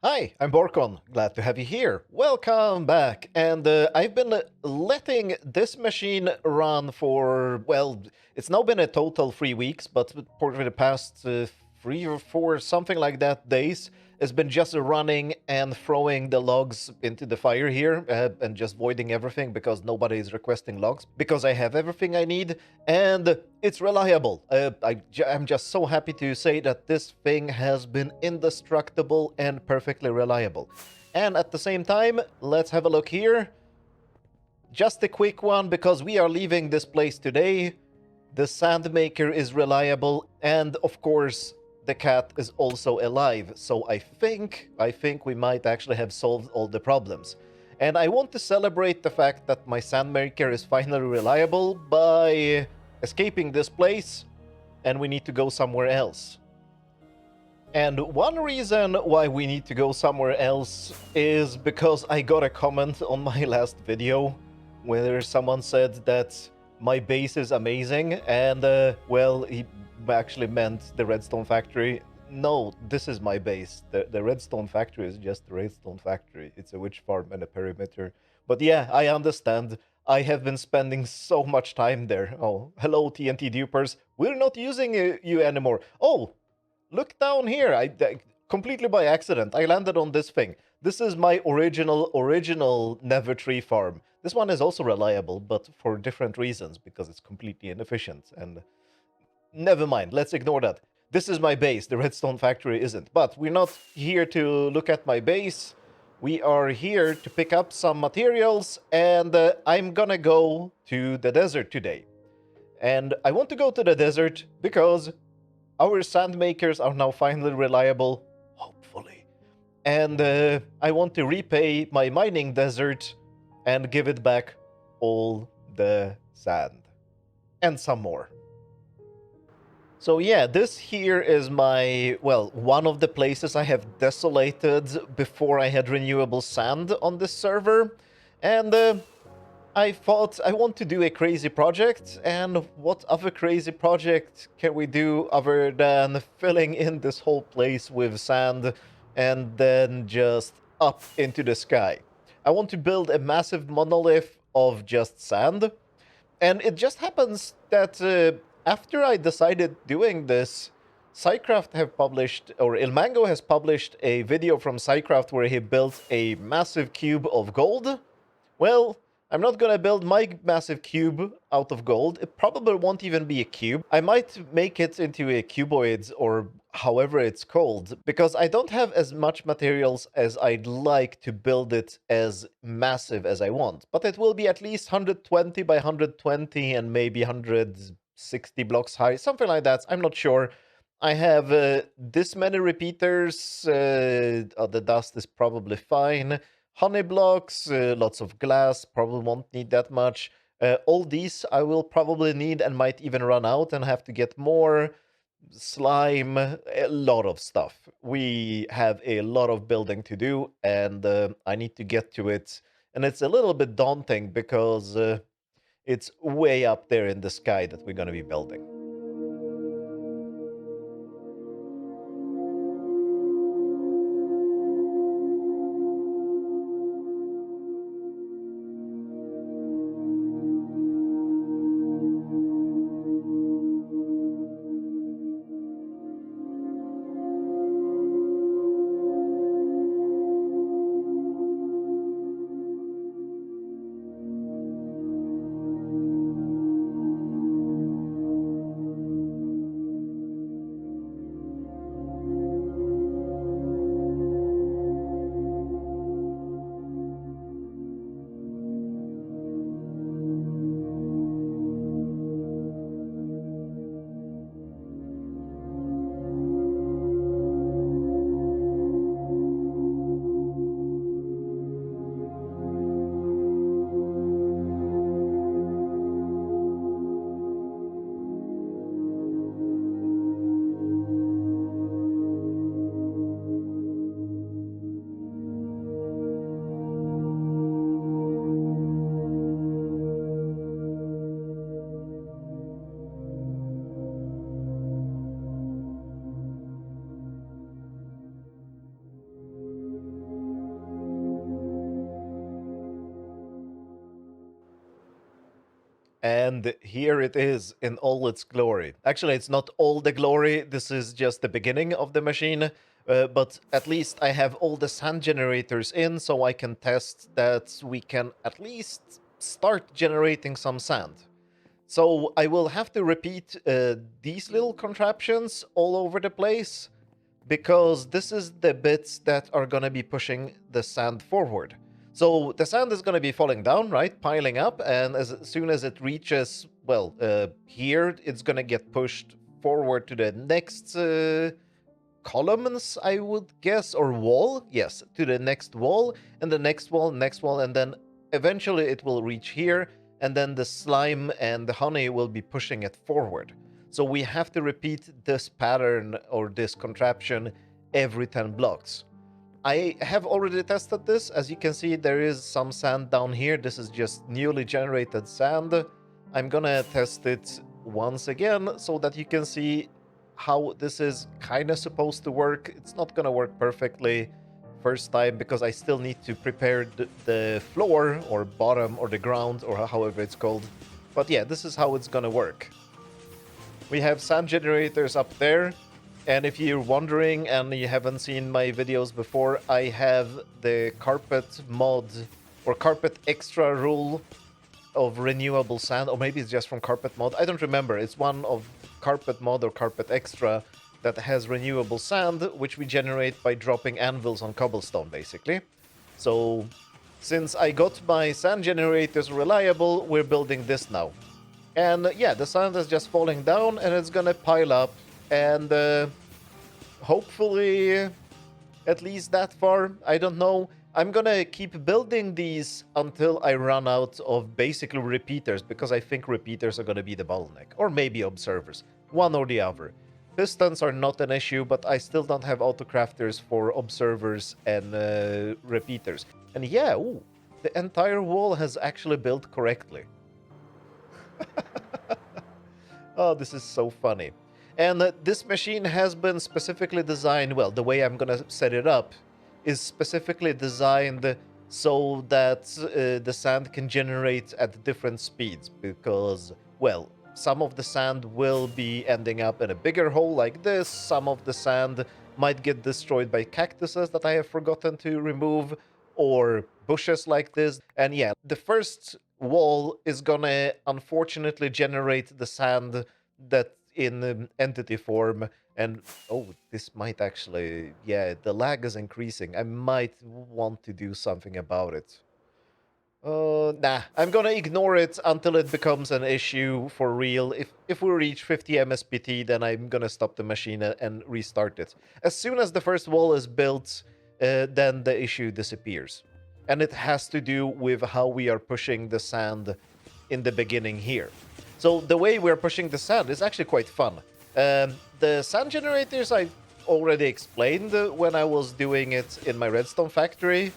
Hi, I'm Borkon. Glad to have you here. Welcome back. And I've been letting this machine run for, well, it's now been a total 3 weeks, but for the past 3 or 4, something like that, days, it's been just running and throwing the logs into the fire here and just voiding everything because nobody is requesting logs, because I have everything I need and it's reliable. I'm just so happy to say that this thing has been indestructible and perfectly reliable. And at the same time, let's have a look here. Just a quick one because we are leaving this place today. The sand maker is reliable, and of course, the cat is also alive. So I think we might actually have solved all the problems. And I want to celebrate the fact that my sand maker is finally reliable by escaping this place, and we need to go somewhere else. And one reason why we need to go somewhere else is because I got a comment on my last video where someone said that my base is amazing, and well, he actually meant the redstone factory. No, this is my base. The redstone factory is just the redstone factory. It's a witch farm and a perimeter. But yeah, I understand. I have been spending so much time there. Oh, hello, TNT dupers. We're not using you anymore. Oh, look down here. I completely by accident, I landed on this thing. This is my original Nether tree farm. This one is also reliable, but for different reasons, because it's completely inefficient. And never mind, let's ignore that. This is my base. The redstone factory isn't. But we're not here to look at my base. We are here to pick up some materials, and I'm gonna go to the desert today. And I want to go to the desert because our sand makers are now finally reliable, hopefully. And I want to repay my mining desert and give it back all the sand. And some more. So yeah, this here is my, well, one of the places I have desolated before I had renewable sand on this server. And I thought I want to do a crazy project, and what other crazy project can we do other than filling in this whole place with sand and then just up into the sky? I want to build a massive monolith of just sand, and it just happens that after I decided doing this, SciCraft have published, or Ilmango has published a video from SciCraft where he built a massive cube of gold. Well, I'm not gonna build my massive cube out of gold. It probably won't even be a cube. I might make it into a cuboid or however it's called, because I don't have as much materials as I'd like to build it as massive as I want. But it will be at least 120 by 120 and maybe 160 blocks high, something like that. I'm not sure. I have this many repeaters. The dust is probably fine. Honey blocks, lots of glass, probably won't need that much. All these I will probably need and might even run out and have to get more. Slime, a lot of stuff. We have a lot of building to do, and I need to get to it. And it's a little bit daunting because it's way up there in the sky that we're going to be building. And here it is in all its glory. Actually, it's not all the glory. This is just the beginning of the machine. But at least I have all the sand generators in, so I can test that we can at least start generating some sand. So I will have to repeat these little contraptions all over the place, because this is the bits that are going to be pushing the sand forward. So the sand is going to be falling down, right? Piling up, and as soon as it reaches, well, here, it's going to get pushed forward to the next columns, I would guess, or wall. Yes, to the next wall, and the next wall, and then eventually it will reach here, and then the slime and the honey will be pushing it forward. So we have to repeat this pattern or this contraption every 10 blocks. I have already tested this. As you can see, there is some sand down here. This is just newly generated sand. I'm gonna test it once again so that you can see how this is kind of supposed to work. It's not gonna work perfectly first time because I still need to prepare the floor or bottom or the ground or however it's called. But yeah, this is how it's gonna work. We have sand generators up there, and if you're wondering and you haven't seen my videos before, I have the carpet mod or carpet extra rule of renewable sand, or maybe it's just from carpet mod, I don't remember. It's one of carpet mod or carpet extra that has renewable sand, which we generate by dropping anvils on cobblestone, basically. So since I got my sand generators reliable, we're building this now. And yeah, the sand is just falling down and it's gonna pile up, and hopefully at least that far, I don't know. I'm gonna keep building these until I run out of basically repeaters, because I think repeaters are gonna be the bottleneck, or maybe observers, one or the other. Pistons are not an issue, but I still don't have autocrafters for observers and repeaters. And yeah, ooh, the entire wall has actually built correctly. Oh, this is so funny. And this machine has been specifically designed, well, the way I'm gonna set it up is specifically designed so that the sand can generate at different speeds, because, well, some of the sand will be ending up in a bigger hole like this, some of the sand might get destroyed by cactuses that I have forgotten to remove, or bushes like this. And yeah, the first wall is gonna unfortunately generate the sand that in entity form, and oh, this might actually, yeah, the lag is increasing. I might want to do something about it. Nah, I'm gonna ignore it until it becomes an issue for real. If we reach 50 MSPT, then I'm gonna stop the machine and restart it. As soon as the first wall is built, then the issue disappears. And it has to do with how we are pushing the sand in the beginning here. So the way we're pushing the sand is actually quite fun. The sand generators I already explained when I was doing it in my redstone factory.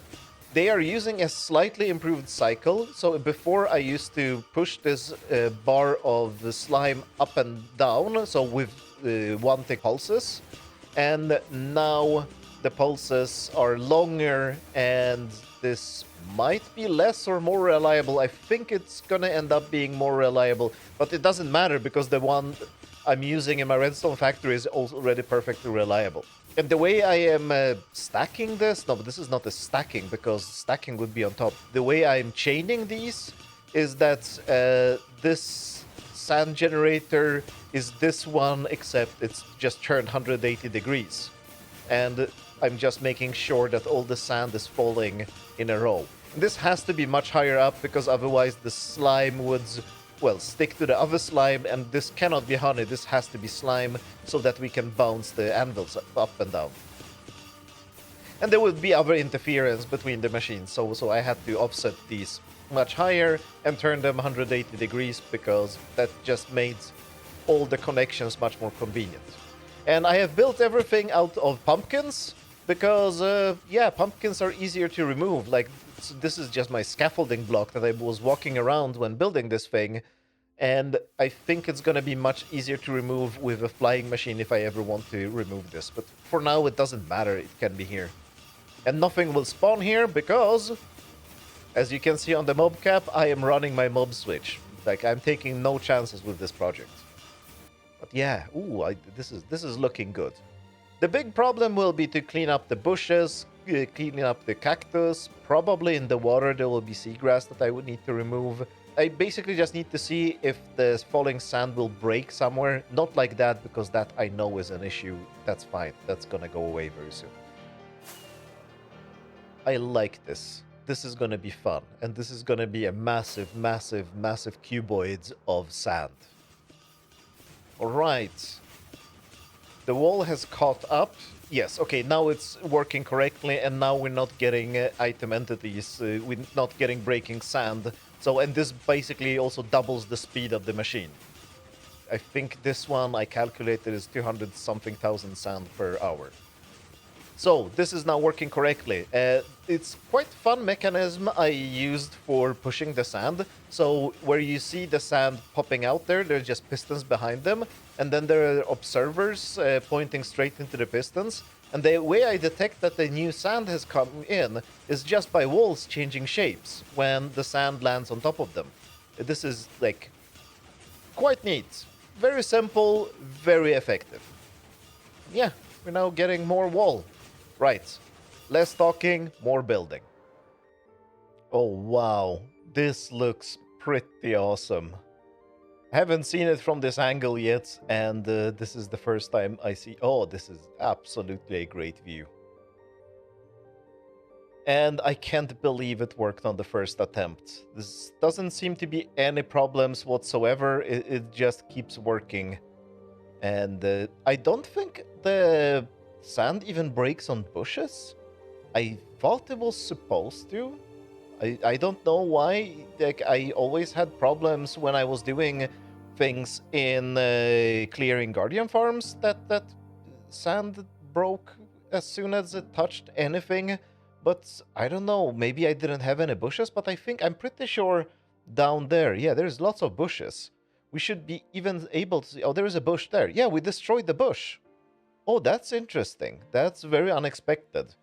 They are using a slightly improved cycle. So before I used to push this bar of the slime up and down, so with 1 tick pulses. And now the pulses are longer, and this might be less or more reliable. I think it's gonna end up being more reliable, but it doesn't matter because the one I'm using in my redstone factory is already perfectly reliable. And the way I am stacking this, no, but this is not a stacking because stacking would be on top. The way I'm chaining these is that this sand generator is this one, except it's just turned 180 degrees. And I'm just making sure that all the sand is falling in a row. This has to be much higher up because otherwise the slime would, well, stick to the other slime, and this cannot be honey, this has to be slime so that we can bounce the anvils up and down. And there would be other interference between the machines, so I had to offset these much higher and turn them 180 degrees because that just made all the connections much more convenient. And I have built everything out of pumpkins because, yeah, pumpkins are easier to remove. Like, this is just my scaffolding block that I was walking around when building this thing, and I think it's gonna be much easier to remove with a flying machine if I ever want to remove this. But for now, it doesn't matter, it can be here. And nothing will spawn here because, as you can see on the mob cap, I am running my mob switch. Like, I'm taking no chances with this project. But yeah, ooh, this is looking good. The big problem will be to clean up the bushes, clean up the cactus. Probably in the water there will be seagrass that I would need to remove. I basically just need to see if the falling sand will break somewhere. Not like that, because that I know is an issue. That's fine. That's gonna go away very soon. I like this. This is gonna be fun. And this is gonna be a massive, massive, massive cuboid of sand. Alright. The wall has caught up. Yes, okay, now it's working correctly, and now we're not getting item entities, we're not getting breaking sand. So, and this basically also doubles the speed of the machine. I think this one I calculated is 200 something thousand sand per hour. So, this is now working correctly. It's quite fun mechanism I used for pushing the sand. So, where you see the sand popping out there, there are just pistons behind them. And then there are observers pointing straight into the pistons. And the way I detect that the new sand has come in is just by walls changing shapes when the sand lands on top of them. This is, like, quite neat. Very simple, very effective. Yeah, we're now getting more wall. Right. Less talking, more building. Oh, wow. This looks pretty awesome. I haven't seen it from this angle yet, and this is the first time I see... Oh, this is absolutely a great view. And I can't believe it worked on the first attempt. This doesn't seem to be any problems whatsoever. It just keeps working. And I don't think the sand even breaks on bushes. I thought it was supposed to. I don't know why. Like, I always had problems when I was doing things in clearing guardian farms that sand broke as soon as it touched anything. But I don't know, maybe I didn't have any bushes, but I'm pretty sure down there, yeah, there's lots of bushes. We should be even able to see... Oh, there is a bush there. Yeah, we destroyed the bush. Oh, that's interesting. That's very unexpected.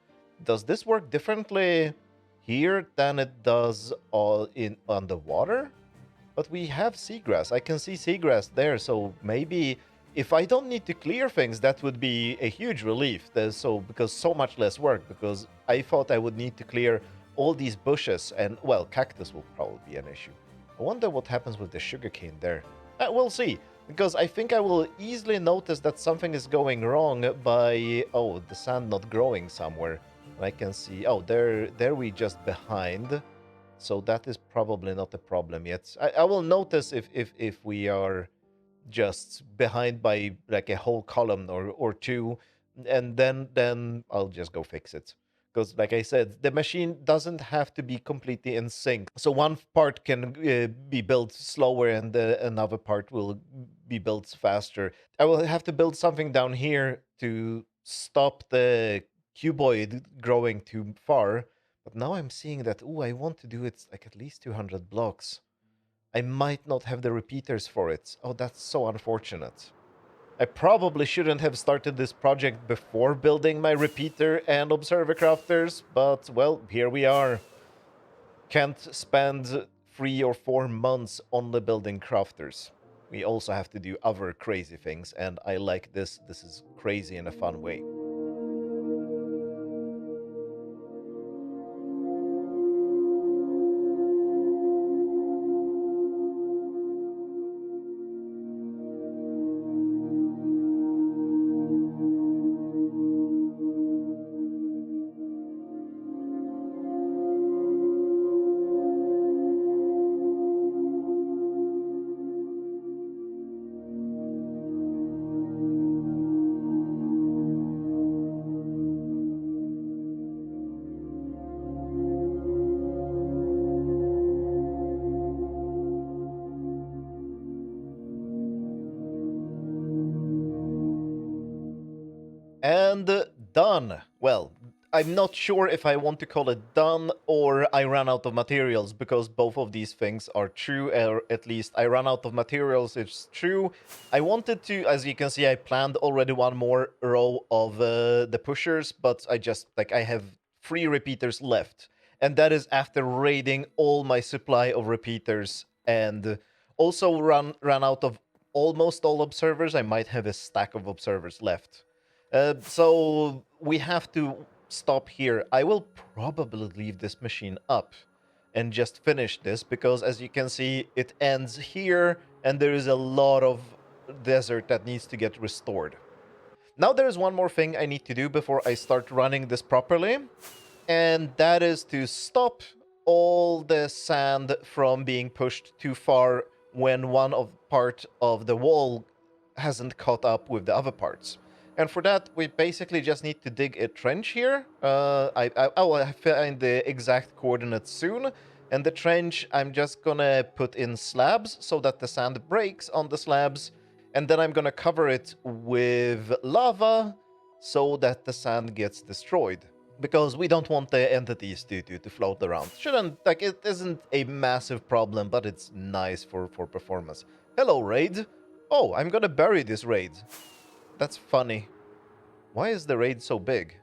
Does this work differently here than it does on the water? But we have seagrass. I can see seagrass there, so maybe if I don't need to clear things, that would be a huge relief. Because so much less work, because I thought I would need to clear all these bushes, and, well, cactus will probably be an issue. I wonder what happens with the sugarcane there. We'll see, because I think I will easily notice that something is going wrong by, oh, the sand not growing somewhere. And I can see, oh, there we just behind. So that is probably not a problem yet. I will notice if we are just behind by like a whole column or two, and then I'll just go fix it. Because, like I said, the machine doesn't have to be completely in sync. So one part can be built slower, and another part will be built faster. I will have to build something down here to stop the cuboid growing too far. But now I'm seeing that, ooh, I want to do it like at least 200 blocks. I might not have the repeaters for it. Oh, that's so unfortunate. I probably shouldn't have started this project before building my repeater and observer crafters, but, well, here we are. Can't spend 3 or 4 months on the building crafters. We also have to do other crazy things, and I like this. This is crazy in a fun way. And done. Well, I'm not sure if I want to call it done or I ran out of materials, because both of these things are true, or at least I ran out of materials, it's true. I wanted to, as you can see, I planned already one more row of the pushers, but I have 3 repeaters left. And that is after raiding all my supply of repeaters and also ran out of almost all observers. I might have a stack of observers left. So we have to stop here. I will probably leave this machine up and just finish this, because as you can see, it ends here, and there is a lot of desert that needs to get restored. Now there is one more thing I need to do before I start running this properly, and that is to stop all the sand from being pushed too far when part of the wall hasn't caught up with the other parts. And for that, we basically just need to dig a trench here. I will find the exact coordinates soon. And the trench, I'm just gonna put in slabs so that the sand breaks on the slabs. And then I'm gonna cover it with lava so that the sand gets destroyed. Because we don't want the entities to float around. It isn't a massive problem, but it's nice for performance. Hello, raid. Oh, I'm gonna bury this raid. That's funny. Why is the raid so big?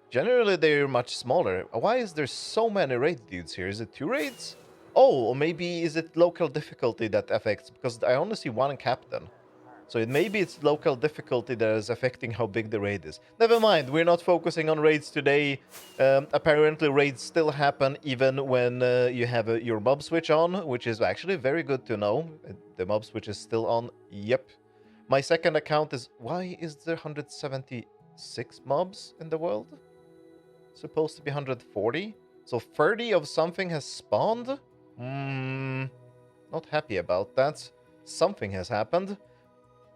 Generally, they're much smaller. Why is there so many raid dudes here? Is it 2 raids? Oh, or maybe is it local difficulty that affects? Because I only see 1 captain. So maybe it's local difficulty that is affecting how big the raid is. Never mind, we're not focusing on raids today. Apparently, raids still happen even when you have your mob switch on, which is actually very good to know. The mob switch is still on. Yep. My second account is... Why is there 176 mobs in the world? Supposed to be 140? So 30 of something has spawned? Not happy about that. Something has happened.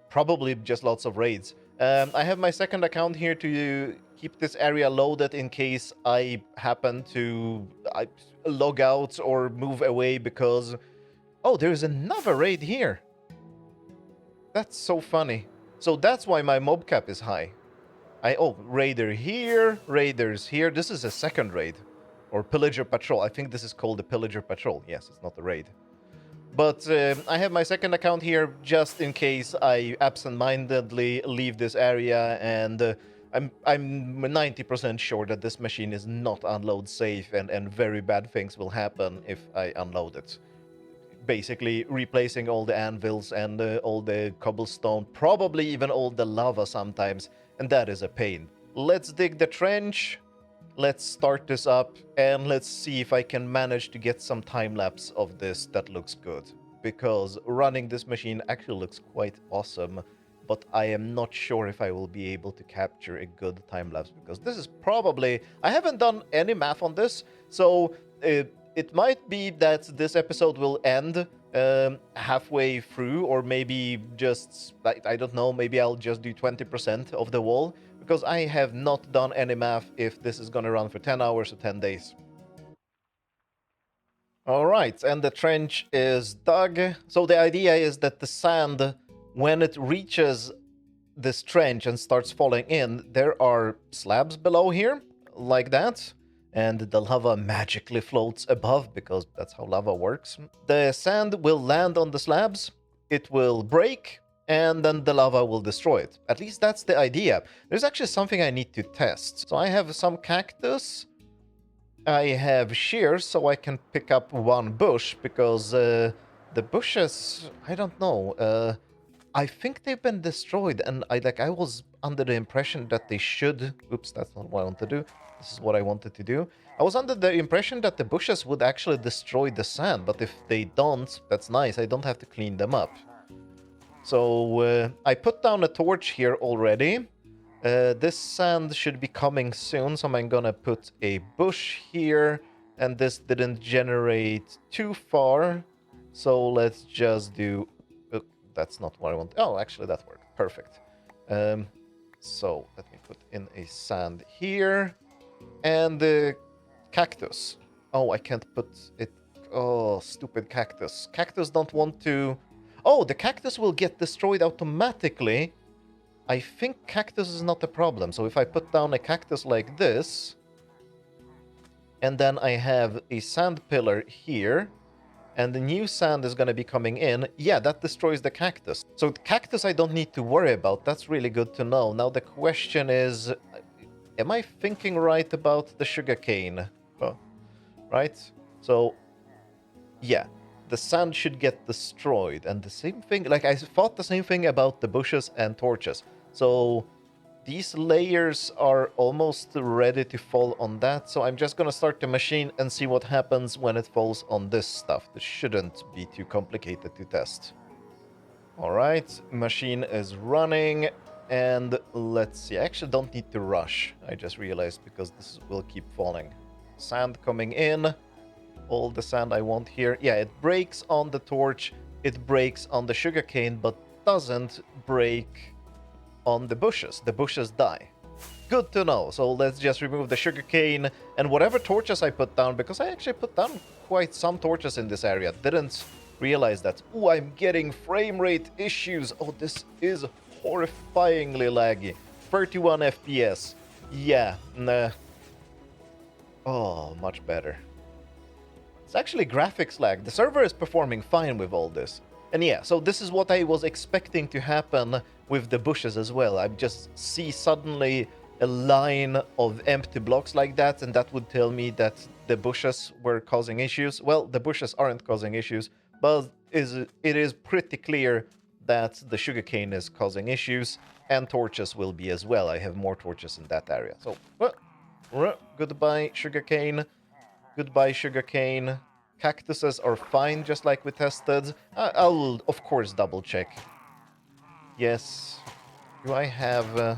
Probably just lots of raids. I have my second account here to keep this area loaded in case I happen to log out or move away because... Oh, there's another raid here. That's so funny. So that's why my mob cap is high. Oh, raider here, raiders here. This is a second raid. Or pillager patrol. I think this is called the pillager patrol. Yes, it's not a raid. But I have my second account here just in case I absent-mindedly leave this area, and I'm 90% sure that this machine is not unload safe, and very bad things will happen if I unload it. Basically replacing all the anvils and all the cobblestone, probably even all the lava sometimes, and that is a pain. Let's dig the trench. Let's start this up, and let's see if I can manage to get some time-lapse of this that looks good. Because running this machine actually looks quite awesome, but I am not sure if I will be able to capture a good time-lapse, because this is probably... I haven't done any math on this, so it might be that this episode will end halfway through, or maybe just... I don't know, maybe I'll just do 20% of the wall, because I have not done any math if this is going to run for 10 hours or 10 days. Alright, and the trench is dug. So the idea is that the sand, when it reaches this trench and starts falling in, there are slabs below here, like that. And the lava magically floats above, because that's how lava works. The sand will land on the slabs, it will break, and then the lava will destroy it. At least that's the idea. There's actually something I need to test. So I have some cactus. I have shears, so I can pick up 1 bush, because the bushes, I don't know. I think they've been destroyed, and I was under the impression that they should... Oops, that's not what I want to do. This is what I wanted to do. I was under the impression that the bushes would actually destroy the sand, but if they don't, that's nice. I don't have to clean them up. So I put down a torch here already. This sand should be coming soon, so I'm gonna put a bush here. And this didn't generate too far, so let's just do... Oh, that's not what I want. Oh, actually that worked. Perfect. So let me put in a sand here. And the cactus. Oh, I can't put it... Oh, stupid cactus. Cactus don't want to... Oh, the cactus will get destroyed automatically. I think cactus is not a problem. So if I put down a cactus like this, and then I have a sand pillar here, and the new sand is going to be coming in, yeah, that destroys the cactus. So the cactus I don't need to worry about. That's really good to know. Now the question is, am I thinking right about the sugarcane? Oh, right? So, yeah. the sand should get destroyed. And the same thing, like I thought the same thing about the bushes and torches. So these layers are almost ready to fall on that. So I'm just gonna start the machine and see what happens when it falls on this stuff. This shouldn't be too complicated to test. All right, machine is running. And let's see, I actually don't need to rush. I just realized because this will keep falling. Sand coming in. All the sand I want here. Yeah, it breaks on the torch. It breaks on the sugarcane, but doesn't break on the bushes. The bushes die. Good to know. So let's just remove the sugarcane and whatever torches I put down, because I actually put down quite some torches in this area. Didn't realize that. Oh, I'm getting frame rate issues. Oh, this is horrifyingly laggy. 31 FPS. Yeah, nah. Oh, much better. It's actually graphics lag. The server is performing fine with all this. And yeah, so this is what I was expecting to happen with the bushes as well. I just see suddenly a line of empty blocks like that, and that would tell me that the bushes were causing issues. Well, the bushes aren't causing issues, but it is pretty clear that the sugarcane is causing issues, and torches will be as well. I have more torches in that area. So, goodbye, sugarcane. Goodbye, sugarcane. Cactuses are fine, just like we tested. I'll, of course, double check. Yes. Do I have...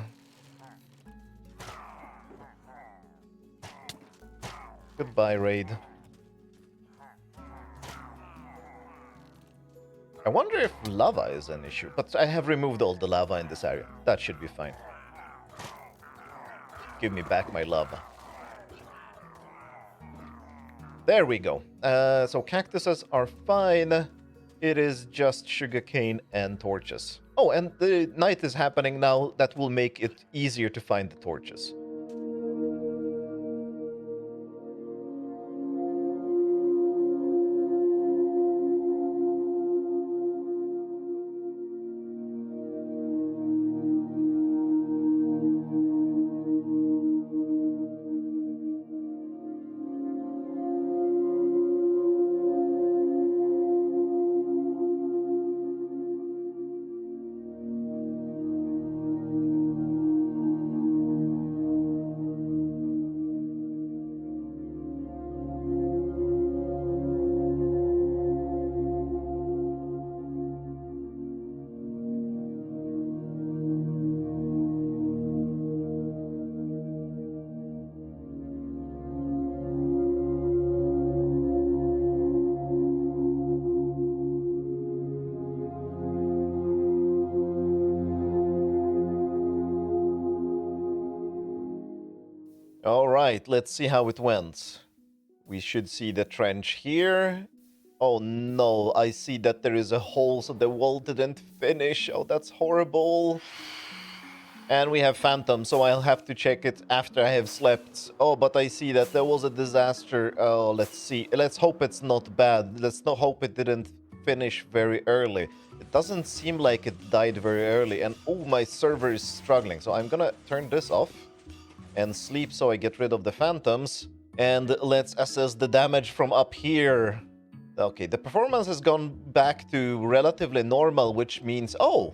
Goodbye, raid. I wonder if lava is an issue, but I have removed all the lava in this area. That should be fine. Give me back my lava. There we go. So cactuses are fine. It is just sugarcane and torches. Oh, and the night is happening now. That will make it easier to find the torches. All right, let's see how it went. We should see the trench here. Oh no, I see that there is a hole, so the wall didn't finish. Oh, that's horrible. And we have phantom, so I'll have to check it after I have slept. Oh, but I see that there was a disaster. Oh, let's see. Let's hope it's not bad. Let's not hope it didn't finish very early. It doesn't seem like it died very early. And oh, my server is struggling. So I'm gonna turn this off and sleep so I get rid of the phantoms. And let's assess the damage from up here. Okay, the performance has gone back to relatively normal, which means, oh,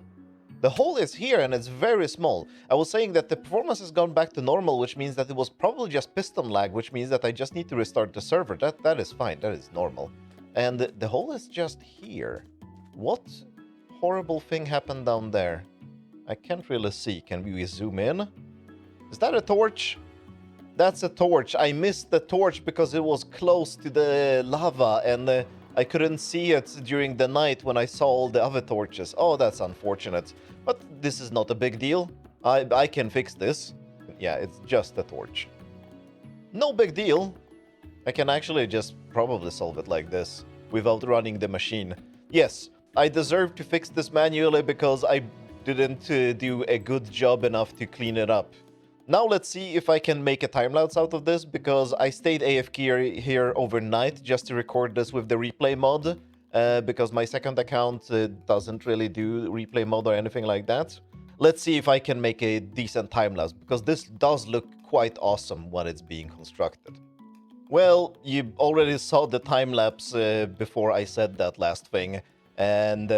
the hole is here and it's very small. I was saying that the performance has gone back to normal, which means that it was probably just piston lag, which means that I just need to restart the server. That is fine, that is normal. And the hole is just here. What horrible thing happened down there? I can't really see. Can we zoom in? Is that a torch? That's a torch. I missed the torch because it was close to the lava and I couldn't see it during the night when I saw all the other torches. Oh, that's unfortunate. But this is not a big deal. I can fix this. Yeah, it's just a torch. No big deal. I can actually just probably solve it like this without running the machine. Yes, I deserve to fix this manually because I didn't do a good job enough to clean it up. Now let's see if I can make a time-lapse out of this, because I stayed AFK here overnight just to record this with the replay mod, because my second account doesn't really do replay mode or anything like that. Let's see if I can make a decent time-lapse, because this does look quite awesome when it's being constructed. Well, you already saw the time lapse before I said that last thing, and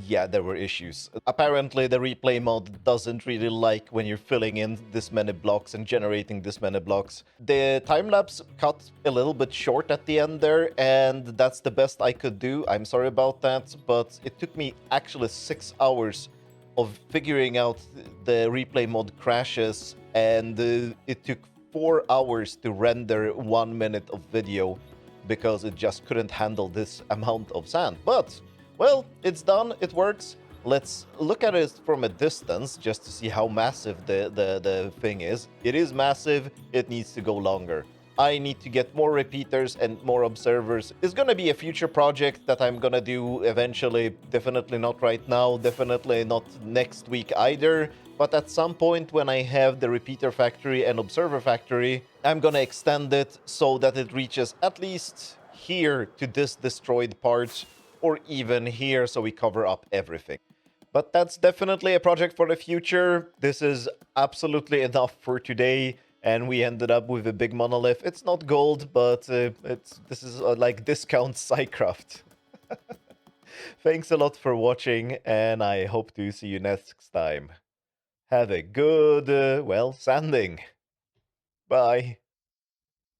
yeah, there were issues. Apparently, the replay mode doesn't really like when you're filling in this many blocks and generating this many blocks. The time lapse cut a little bit short at the end there, and that's the best I could do. I'm sorry about that, but it took me actually 6 hours of figuring out the replay mode crashes, and it took 4 hours to render 1 minute of video because it just couldn't handle this amount of sand. But, well, it's done, it works. Let's look at it from a distance just to see how massive the thing is. It is massive, it needs to go longer. I need to get more repeaters and more observers. It's gonna be a future project that I'm gonna do eventually. Definitely not right now, definitely not next week either. But at some point when I have the repeater factory and observer factory, I'm gonna extend it so that it reaches at least here to this destroyed part, or even here so we cover up everything. But that's definitely a project for the future. This is absolutely enough for today, and we ended up with a big monolith. It's not gold, but this is like discount SciCraft. Thanks a lot for watching, and I hope to see you next time. Have a good, well, sanding. Bye.